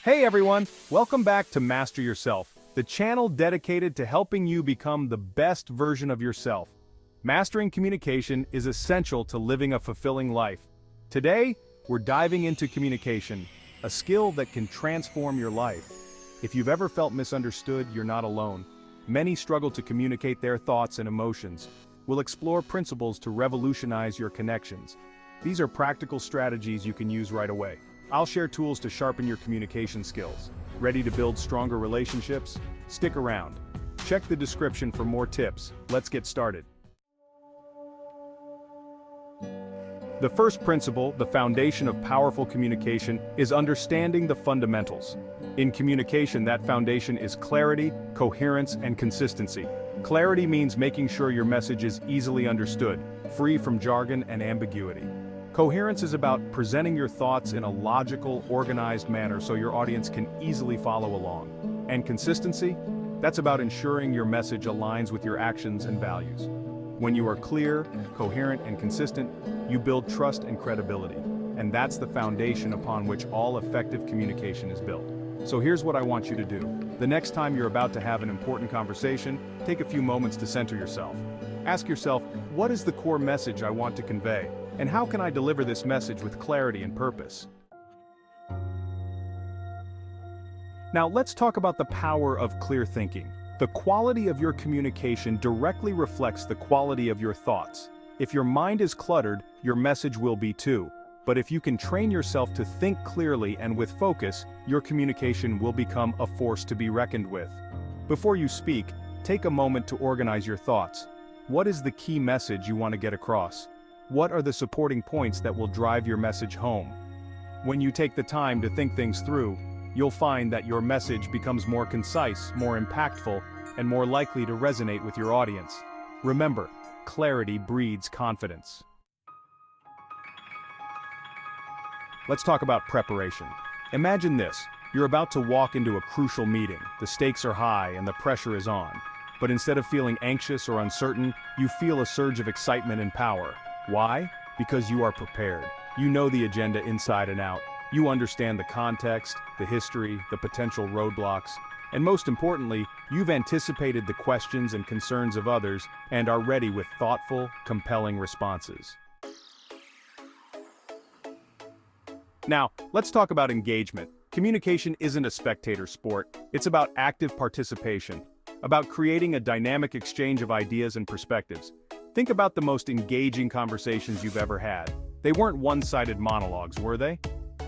Hey everyone, welcome back to Master Yourself, the channel dedicated to helping you become the best version of yourself. Mastering communication is essential to living a fulfilling life. Today, we're diving into communication, a skill that can transform your life. If you've ever felt misunderstood, you're not alone. Many struggle to communicate their thoughts and emotions. We'll explore principles to revolutionize your connections. These are practical strategies you can use right away. I'll share tools to sharpen your communication skills. Ready to build stronger relationships? Stick around. Check the description for more tips. Let's get started. The first principle, the foundation of powerful communication, is understanding the fundamentals. In communication, that foundation is clarity, coherence, and consistency. Clarity means making sure your message is easily understood, free from jargon and ambiguity. Coherence is about presenting your thoughts in a logical, organized manner so your audience can easily follow along. And consistency? That's about ensuring your message aligns with your actions and values. When you are clear, coherent, and consistent, you build trust and credibility. And that's the foundation upon which all effective communication is built. So here's what I want you to do. The next time you're about to have an important conversation, take a few moments to center yourself. Ask yourself, what is the core message I want to convey? And how can I deliver this message with clarity and purpose? Now let's talk about the power of clear thinking. The quality of your communication directly reflects the quality of your thoughts. If your mind is cluttered, your message will be too. But if you can train yourself to think clearly and with focus, your communication will become a force to be reckoned with. Before you speak, take a moment to organize your thoughts. What is the key message you want to get across? What are the supporting points that will drive your message home? When you take the time to think things through, you'll find that your message becomes more concise, more impactful, and more likely to resonate with your audience. Remember, clarity breeds confidence. Let's talk about preparation. Imagine this, you're about to walk into a crucial meeting, the stakes are high and the pressure is on. But instead of feeling anxious or uncertain, you feel a surge of excitement and power. Why? Because you are prepared. You know the agenda inside and out. You understand the context, the history, the potential roadblocks, and most importantly, you've anticipated the questions and concerns of others and are ready with thoughtful, compelling responses. Now, let's talk about engagement. Communication isn't a spectator sport. It's about active participation, about creating a dynamic exchange of ideas and perspectives. Think about the most engaging conversations you've ever had. They weren't one-sided monologues, were they?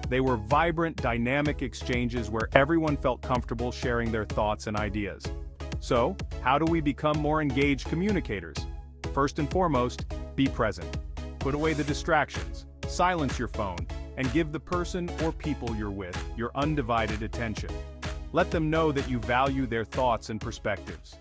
They were vibrant, dynamic exchanges where everyone felt comfortable sharing their thoughts and ideas. So, how do we become more engaged communicators? First and foremost, be present. Put away the distractions, silence your phone, and give the person or people you're with your undivided attention. Let them know that you value their thoughts and perspectives.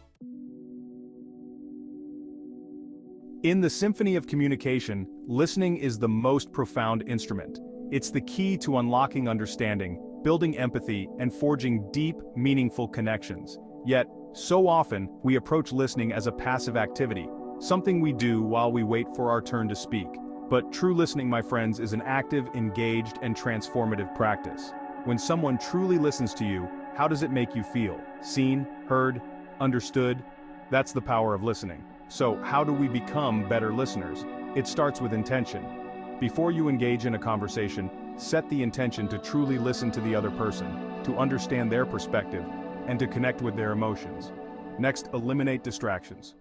In the symphony of communication, listening is the most profound instrument. It's the key to unlocking understanding, building empathy, and forging deep, meaningful connections. Yet, so often, we approach listening as a passive activity, something we do while we wait for our turn to speak. But true listening, my friends, is an active, engaged, and transformative practice. When someone truly listens to you, how does it make you feel? Seen, heard, understood? That's the power of listening. So, how do we become better listeners? It starts with intention. Before you engage in a conversation, set the intention to truly listen to the other person, to understand their perspective, and to connect with their emotions. Next, eliminate distractions.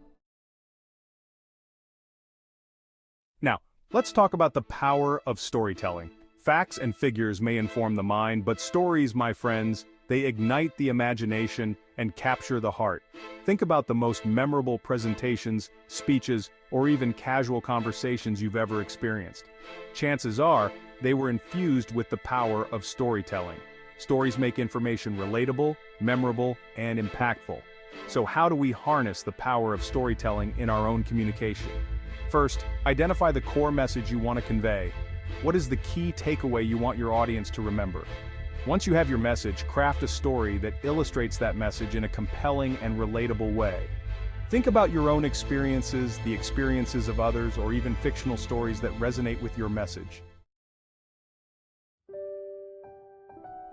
Now, let's talk about the power of storytelling. Facts and figures may inform the mind, but stories, my friends, they ignite the imagination and capture the heart. Think about the most memorable presentations, speeches, or even casual conversations you've ever experienced. Chances are, they were infused with the power of storytelling. Stories make information relatable, memorable, and impactful. So how do we harness the power of storytelling in our own communication? First, identify the core message you want to convey. What is the key takeaway you want your audience to remember? Once you have your message, craft a story that illustrates that message in a compelling and relatable way. Think about your own experiences, the experiences of others, or even fictional stories that resonate with your message.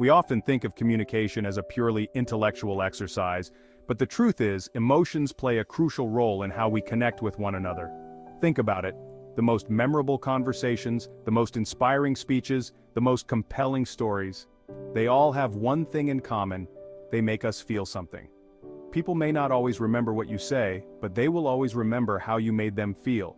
We often think of communication as a purely intellectual exercise, but the truth is, emotions play a crucial role in how we connect with one another. Think about it. The most memorable conversations, the most inspiring speeches, the most compelling stories. They all have one thing in common: they make us feel something. People may not always remember what you say, but they will always remember how you made them feel.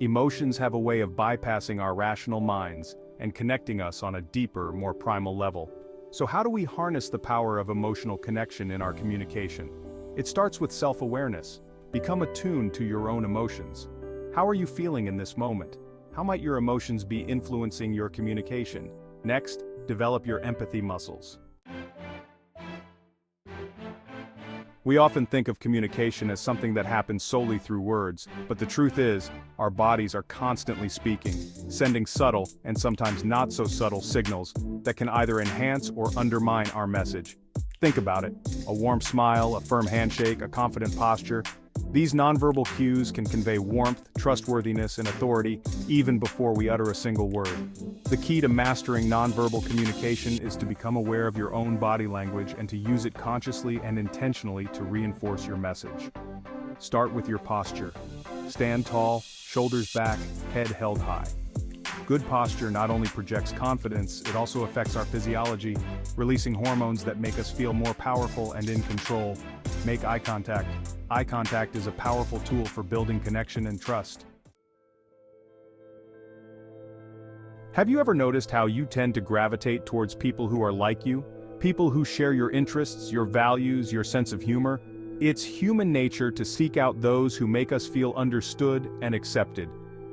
Emotions have a way of bypassing our rational minds and connecting us on a deeper, more primal level. So how do we harness the power of emotional connection in our communication? It starts with self-awareness. Become attuned to your own emotions. How are you feeling in this moment? How might your emotions be influencing your communication? Next, develop your empathy muscles. We often think of communication as something that happens solely through words, but the truth is, our bodies are constantly speaking, sending subtle and sometimes not so subtle signals that can either enhance or undermine our message. Think about it. A warm smile, a firm handshake, a confident posture. These nonverbal cues can convey warmth, trustworthiness, and authority even before we utter a single word. The key to mastering nonverbal communication is to become aware of your own body language and to use it consciously and intentionally to reinforce your message. Start with your posture. Stand tall, shoulders back, head held high. Good posture not only projects confidence, it also affects our physiology, releasing hormones that make us feel more powerful and in control. Make eye contact. Eye contact is a powerful tool for building connection and trust. Have you ever noticed how you tend to gravitate towards people who are like you? People who share your interests, your values, your sense of humor? It's human nature to seek out those who make us feel understood and accepted.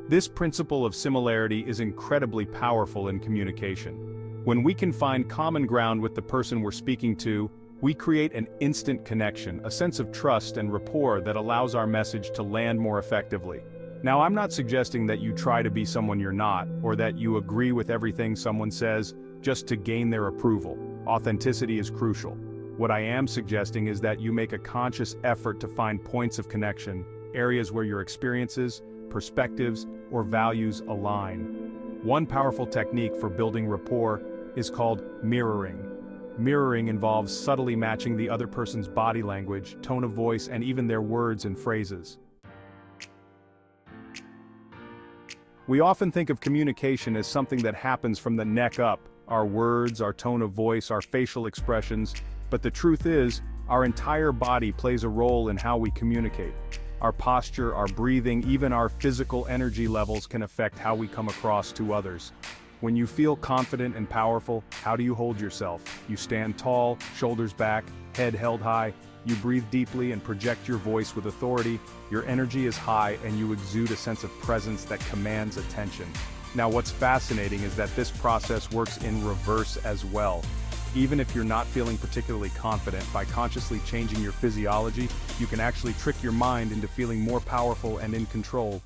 This principle of similarity is incredibly powerful in communication. When we can find common ground with the person we're speaking to, we create an instant connection, a sense of trust and rapport that allows our message to land more effectively. Now, I'm not suggesting that you try to be someone you're not, or that you agree with everything someone says just to gain their approval. Authenticity is crucial. What I am suggesting is that you make a conscious effort to find points of connection, areas where your experiences, perspectives, or values align. One powerful technique for building rapport is called mirroring. Mirroring involves subtly matching the other person's body language, tone of voice, and even their words and phrases. We often think of communication as something that happens from the neck up, our words, our tone of voice, our facial expressions, but the truth is, our entire body plays a role in how we communicate. Our posture, our breathing, even our physical energy levels can affect how we come across to others. When you feel confident and powerful, how do you hold yourself? You stand tall, shoulders back, head held high. You breathe deeply and project your voice with authority. Your energy is high and you exude a sense of presence that commands attention. Now, what's fascinating is that this process works in reverse as well. Even if you're not feeling particularly confident, by consciously changing your physiology, you can actually trick your mind into feeling more powerful and in control.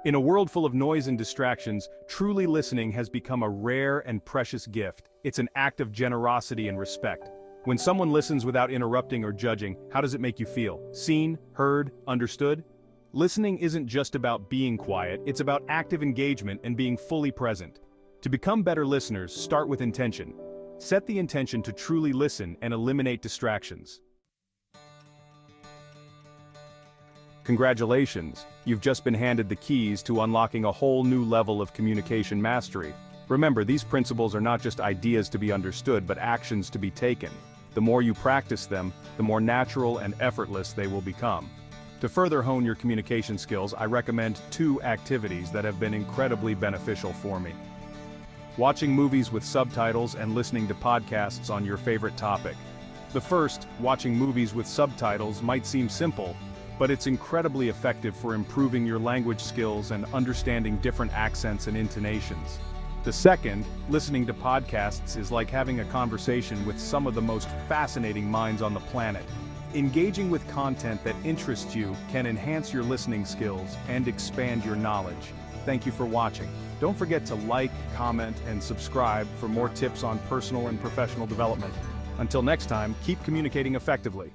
In a world full of noise and distractions, truly listening has become a rare and precious gift. It's an act of generosity and respect. When someone listens without interrupting or judging, how does it make you feel? Seen, heard, understood? Listening isn't just about being quiet, it's about active engagement and being fully present. To become better listeners, start with intention. Set the intention to truly listen and eliminate distractions. Congratulations, you've just been handed the keys to unlocking a whole new level of communication mastery. Remember, these principles are not just ideas to be understood, but actions to be taken. The more you practice them, the more natural and effortless they will become. To further hone your communication skills, I recommend 2 activities that have been incredibly beneficial for me. Watching movies with subtitles and listening to podcasts on your favorite topic. The first, watching movies with subtitles, might seem simple, but it's incredibly effective for improving your language skills and understanding different accents and intonations. The second, listening to podcasts, is like having a conversation with some of the most fascinating minds on the planet. Engaging with content that interests you can enhance your listening skills and expand your knowledge. Thank you for watching. Don't forget to like, comment, and subscribe for more tips on personal and professional development. Until next time, keep communicating effectively.